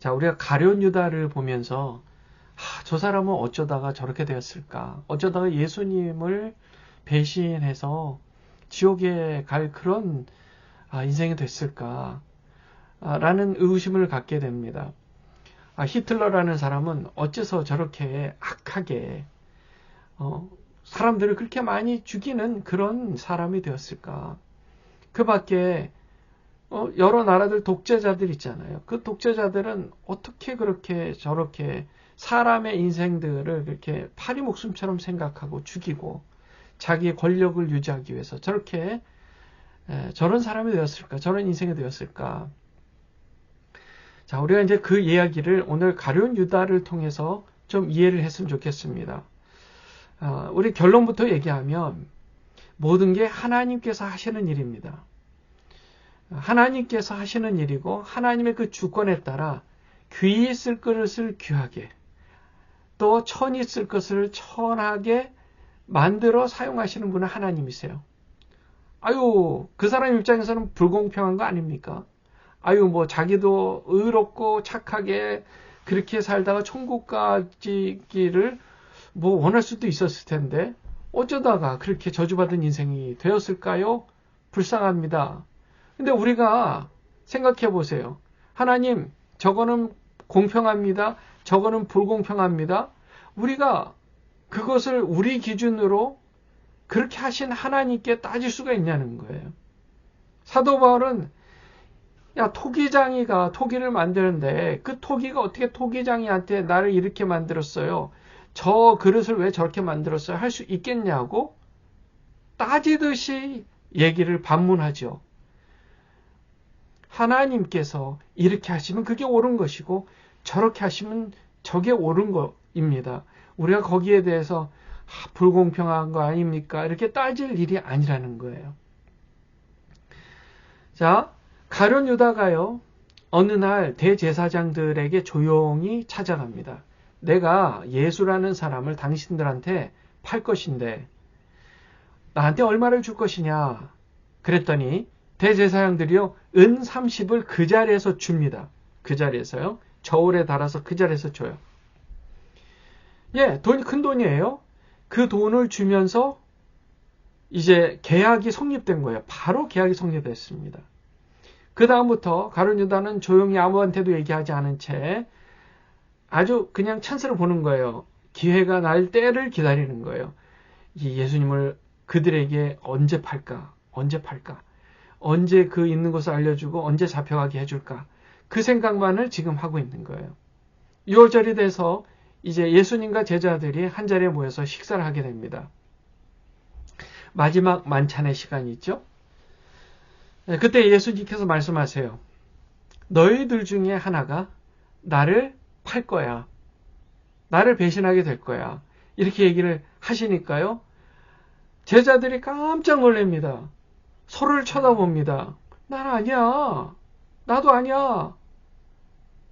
자, 우리가 가룟 유다를 보면서 저 사람은 어쩌다가 저렇게 되었을까? 어쩌다가 예수님을 배신해서 지옥에 갈 그런 인생이 됐을까? 라는 의구심을 갖게 됩니다. 히틀러라는 사람은 어째서 저렇게 악하게 사람들을 그렇게 많이 죽이는 그런 사람이 되었을까? 그 밖에 여러 나라들 독재자들 있잖아요. 그 독재자들은 어떻게 그렇게 저렇게 사람의 인생들을 그렇게 파리 목숨처럼 생각하고 죽이고 자기의 권력을 유지하기 위해서 저렇게 저런 사람이 되었을까? 저런 인생이 되었을까? 자, 우리가 이제 그 이야기를 오늘 가룟 유다를 통해서 좀 이해를 했으면 좋겠습니다. 우리 결론부터 얘기하면 모든 게 하나님께서 하시는 일입니다. 하나님께서 하시는 일이고 하나님의 그 주권에 따라 귀히 쓸 것을 귀하게 또 천히 쓸 것을 천하게 만들어 사용하시는 분은 하나님이세요. 그 사람 입장에서는 불공평한 거 아닙니까? 뭐 자기도 의롭고 착하게 그렇게 살다가 천국 가기를 뭐 원할 수도 있었을 텐데 어쩌다가 그렇게 저주받은 인생이 되었을까요? 불쌍합니다. 근데 우리가 생각해 보세요. 하나님, 저거는 공평합니다. 저거는 불공평합니다. 우리가 그것을 우리 기준으로 그렇게 하신 하나님께 따질 수가 있냐는 거예요. 사도 바울은 토기장이가 토기를 만드는데 그 토기가 어떻게 토기장이한테 나를 이렇게 만들었어요? 저 그릇을 왜 저렇게 만들었어요? 할 수 있겠냐고 따지듯이 얘기를 반문하죠. 하나님께서 이렇게 하시면 그게 옳은 것이고 저렇게 하시면 저게 옳은 것입니다. 우리가 거기에 대해서 불공평한 거 아닙니까? 이렇게 따질 일이 아니라는 거예요. 자, 가룟 유다가요, 어느 날 대제사장들에게 조용히 찾아갑니다. 내가 예수라는 사람을 당신들한테 팔 것인데 나한테 얼마를 줄 것이냐? 그랬더니 대제사장들이요, 은 30을 그 자리에서 줍니다. 그 자리에서요. 저울에 달아서 그 자리에서 줘요. 돈이 큰 돈이에요. 그 돈을 주면서 이제 계약이 성립된 거예요. 바로 계약이 성립됐습니다. 그 다음부터 가룟 유다는 조용히 아무한테도 얘기하지 않은 채 아주 그냥 찬스를 보는 거예요. 기회가 날 때를 기다리는 거예요. 이 예수님을 그들에게 언제 팔까? 언제 그 있는 곳을 알려주고 언제 잡혀가게 해줄까? 그 생각만을 지금 하고 있는 거예요. 6월절이 돼서 이제 예수님과 제자들이 한 자리에 모여서 식사를 하게 됩니다. 마지막 만찬의 시간이 있죠. 그때 예수님께서 말씀하세요. 너희들 중에 하나가 나를 팔 거야. 나를 배신하게 될 거야. 이렇게 얘기를 하시니까요. 제자들이 깜짝 놀랍니다. 서로를 쳐다봅니다. 난 아니야. 나도 아니야.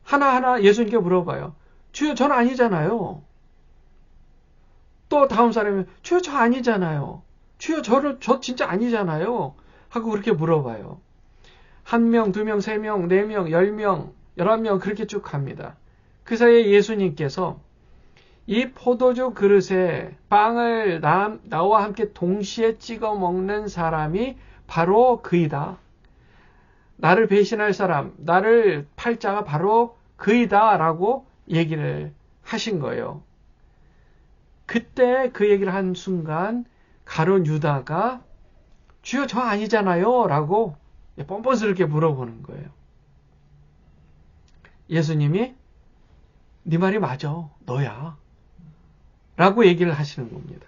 하나하나 예수님께 물어봐요. 주여, 전 아니잖아요. 또 다음 사람이 주여, 저 아니잖아요. 주여, 저 진짜 아니잖아요. 하고 그렇게 물어봐요. 1명, 2명, 3명, 4명, 10명, 11명 그렇게 쭉 갑니다. 그 사이에 예수님께서 이 포도주 그릇에 빵을 나와 함께 동시에 찍어 먹는 사람이 바로 그이다. 나를 배신할 사람, 나를 팔 자가 바로 그이다 라고 얘기를 하신 거예요. 그때 그 얘기를 한 순간 가룟 유다가 주여, 저 아니잖아요 라고 뻔뻔스럽게 물어보는 거예요. 예수님이 네 말이 맞아, 너야 라고 얘기를 하시는 겁니다.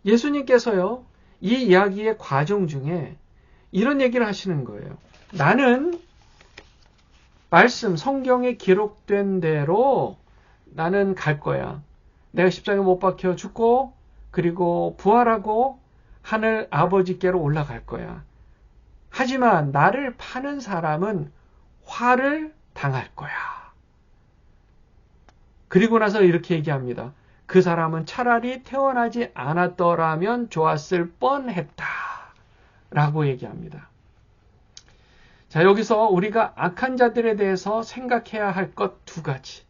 예수님께서요, 이 이야기의 과정 중에 이런 얘기를 하시는 거예요. 나는 말씀, 성경에 기록된 대로 나는 갈 거야. 내가 십자가에 못 박혀 죽고 그리고 부활하고 하늘 아버지께로 올라갈 거야. 하지만 나를 파는 사람은 화를 당할 거야. 그리고 나서 이렇게 얘기합니다. 그 사람은 차라리 태어나지 않았더라면 좋았을 뻔했다. 라고 얘기합니다. 자, 여기서 우리가 악한 자들에 대해서 생각해야 할 것 두 가지.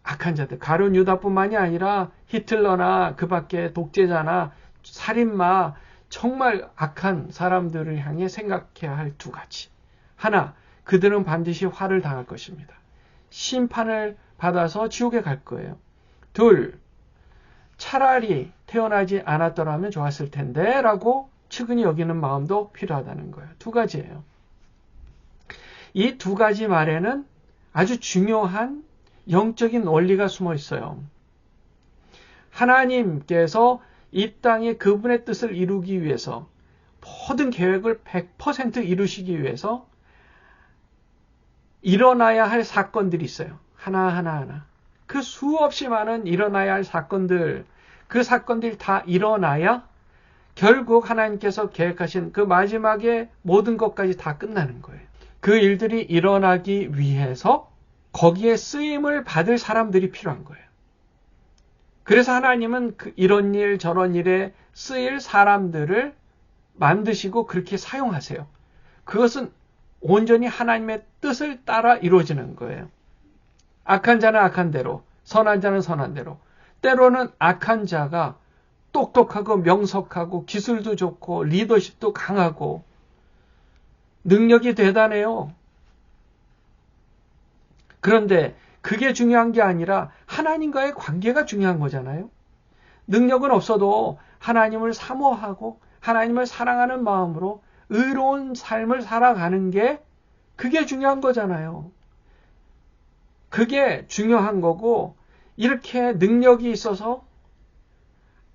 악한 자들, 가룟 유다뿐만이 아니라 히틀러나 그 밖에 독재자나 살인마, 정말 악한 사람들을 향해 생각해야 할 두 가지. 하나, 그들은 반드시 화를 당할 것입니다. 심판을 받아서 지옥에 갈 거예요. 둘, 차라리 태어나지 않았더라면 좋았을 텐데 라고 측은히 여기는 마음도 필요하다는 거예요. 두 가지예요. 이 두 가지 말에는 아주 중요한 영적인 원리가 숨어 있어요. 하나님께서 이 땅에 그분의 뜻을 이루기 위해서 모든 계획을 100% 이루시기 위해서 일어나야 할 사건들이 있어요. 하나하나. 그 수없이 많은 일어나야 할 사건들, 그 사건들이 다 일어나야 결국 하나님께서 계획하신 그 마지막에 모든 것까지 다 끝나는 거예요. 그 일들이 일어나기 위해서 거기에 쓰임을 받을 사람들이 필요한 거예요. 그래서 하나님은 이런 일 저런 일에 쓰일 사람들을 만드시고 그렇게 사용하세요. 그것은 온전히 하나님의 뜻을 따라 이루어지는 거예요. 악한 자는 악한 대로, 선한 자는 선한 대로. 때로는 악한 자가 똑똑하고 명석하고 기술도 좋고 리더십도 강하고 능력이 대단해요. 그런데 그게 중요한 게 아니라 하나님과의 관계가 중요한 거잖아요. 능력은 없어도 하나님을 사모하고 하나님을 사랑하는 마음으로 의로운 삶을 살아가는 게 그게 중요한 거잖아요. 그게 중요한 거고 이렇게 능력이 있어서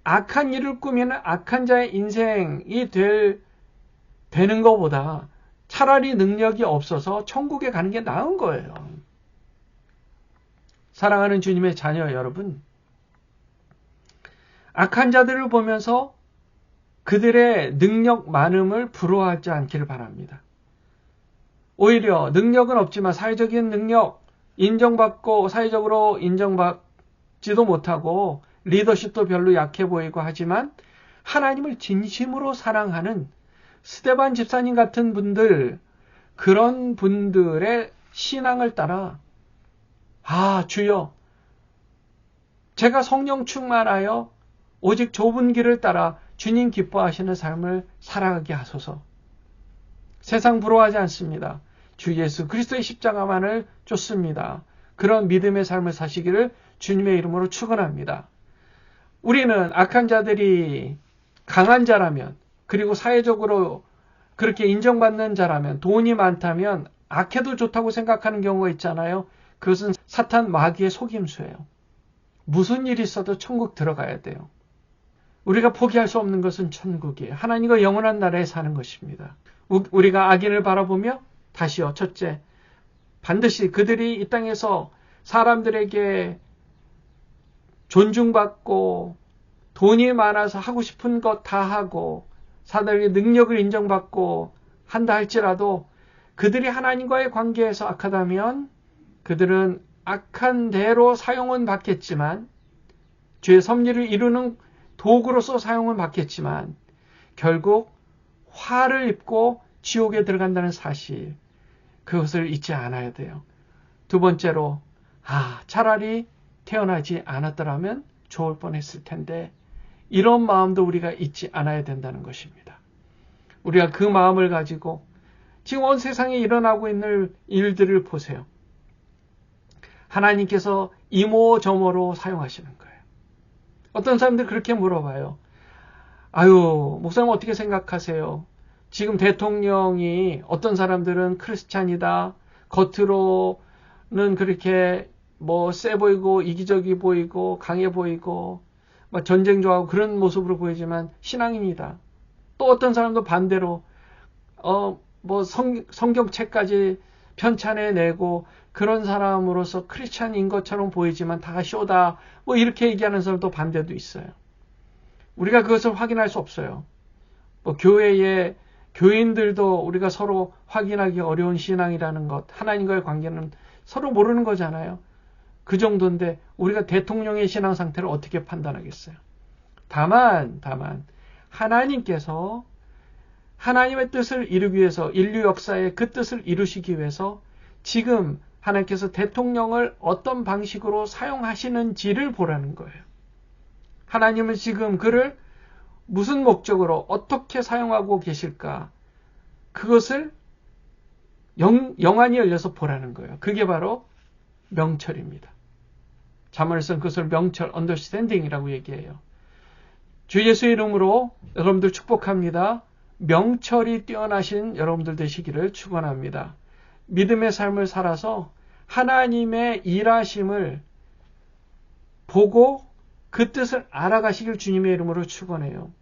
악한 일을 꾸미는 악한 자의 인생이 되는 것보다 차라리 능력이 없어서 천국에 가는 게 나은 거예요. 사랑하는 주님의 자녀 여러분, 악한 자들을 보면서 그들의 능력 많음을 부러워하지 않기를 바랍니다. 오히려 능력은 없지만 사회적인 능력, 인정받고 사회적으로 인정받지도 못하고 리더십도 별로 약해 보이고 하지만 하나님을 진심으로 사랑하는 스데반 집사님 같은 분들, 그런 분들의 신앙을 따라 주여, 제가 성령 충만하여 오직 좁은 길을 따라 주님 기뻐하시는 삶을 살아가게 하소서. 세상 부러워하지 않습니다. 주 예수 그리스도의 십자가만을 쫓습니다. 그런 믿음의 삶을 사시기를 주님의 이름으로 축원합니다. 우리는 악한 자들이 강한 자라면, 그리고 사회적으로 그렇게 인정받는 자라면, 돈이 많다면 악해도 좋다고 생각하는 경우가 있잖아요. 그것은 사탄 마귀의 속임수예요. 무슨 일이 있어도 천국 들어가야 돼요. 우리가 포기할 수 없는 것은 천국이에요. 하나님과 영원한 나라에 사는 것입니다. 우리가 악인을 바라보며 다시요. 첫째, 반드시 그들이 이 땅에서 사람들에게 존중받고 돈이 많아서 하고 싶은 것 다 하고 사람들에게 능력을 인정받고 한다 할지라도 그들이 하나님과의 관계에서 악하다면 그들은 악한 대로 사용은 받겠지만, 죄의 섭리를 이루는 도구로서 사용은 받겠지만 결국 화를 입고 지옥에 들어간다는 사실, 그것을 잊지 않아야 돼요. 두 번째로, 차라리 태어나지 않았더라면 좋을 뻔했을 텐데, 이런 마음도 우리가 잊지 않아야 된다는 것입니다. 우리가 그 마음을 가지고 지금 온 세상에 일어나고 있는 일들을 보세요. 하나님께서 이모저모로 사용하시는 거예요. 어떤 사람들 그렇게 물어봐요. 목사님 어떻게 생각하세요? 지금 대통령이 어떤 사람들은 크리스찬이다, 겉으로는 그렇게 세 보이고 이기적이 보이고 강해 보이고 전쟁 좋아하고 그런 모습으로 보이지만 신앙인이다. 또 어떤 사람도 반대로 성경책까지 편찬해내고 그런 사람으로서 크리스찬인 것처럼 보이지만 다 쇼다, 이렇게 얘기하는 사람도 반대도 있어요. 우리가 그것을 확인할 수 없어요. 교회의 교인들도 우리가 서로 확인하기 어려운 신앙이라는 것, 하나님과의 관계는 서로 모르는 거잖아요. 그 정도인데 우리가 대통령의 신앙 상태를 어떻게 판단하겠어요? 다만 하나님께서 하나님의 뜻을 이루기 위해서, 인류 역사의 그 뜻을 이루시기 위해서 지금 하나님께서 대통령을 어떤 방식으로 사용하시는지를 보라는 거예요. 하나님은 지금 그를 무슨 목적으로 어떻게 사용하고 계실까? 그것을 영안이 열려서 보라는 거예요. 그게 바로 명철입니다. 자문에서는 그것을 명철, 언더스탠딩이라고 얘기해요. 주 예수의 이름으로 여러분들 축복합니다. 명철이 뛰어나신 여러분들 되시기를 축원합니다. 믿음의 삶을 살아서 하나님의 일하심을 보고 그 뜻을 알아가시길 주님의 이름으로 축원해요.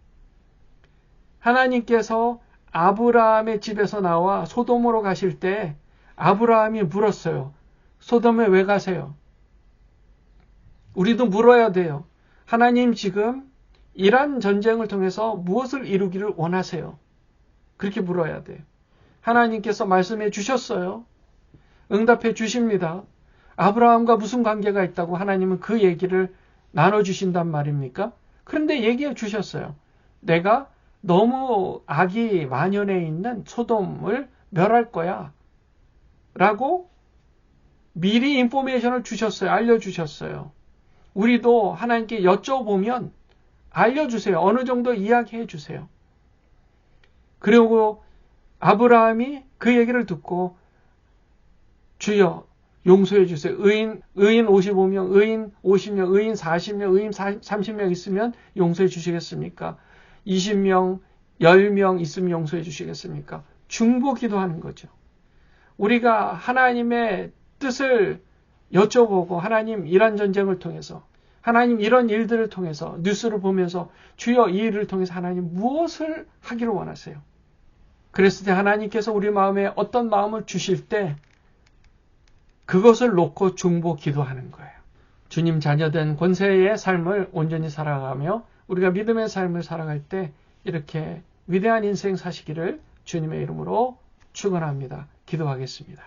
하나님께서 아브라함의 집에서 나와 소돔으로 가실 때 아브라함이 물었어요. 소돔에 왜 가세요? 우리도 물어야 돼요. 하나님 지금 이란 전쟁을 통해서 무엇을 이루기를 원하세요? 그렇게 물어야 돼요. 하나님께서 말씀해 주셨어요. 응답해 주십니다. 아브라함과 무슨 관계가 있다고 하나님은 그 얘기를 나눠주신단 말입니까? 그런데 얘기해 주셨어요. 내가 너무 악이 만연해 있는 소돔을 멸할 거야. 라고 미리 인포메이션을 주셨어요. 알려주셨어요. 우리도 하나님께 여쭤보면 알려주세요. 어느 정도 이야기해 주세요. 그리고 아브라함이 그 얘기를 듣고 주여 용서해 주세요. 의인 55명, 의인 50명, 의인 40명, 의인 30명 있으면 용서해 주시겠습니까? 20명, 10명 있으면 용서해 주시겠습니까? 중보 기도하는 거죠. 우리가 하나님의 뜻을 여쭤보고 하나님 이런 전쟁을 통해서 하나님 이런 일들을 통해서 뉴스를 보면서 주여 이 일을 통해서 하나님 무엇을 하기를 원하세요? 그랬을 때 하나님께서 우리 마음에 어떤 마음을 주실 때 그것을 놓고 중보 기도하는 거예요. 주님 자녀된 권세의 삶을 온전히 살아가며 우리가 믿음의 삶을 살아갈 때 이렇게 위대한 인생 사시기를 주님의 이름으로 축원합니다. 기도하겠습니다.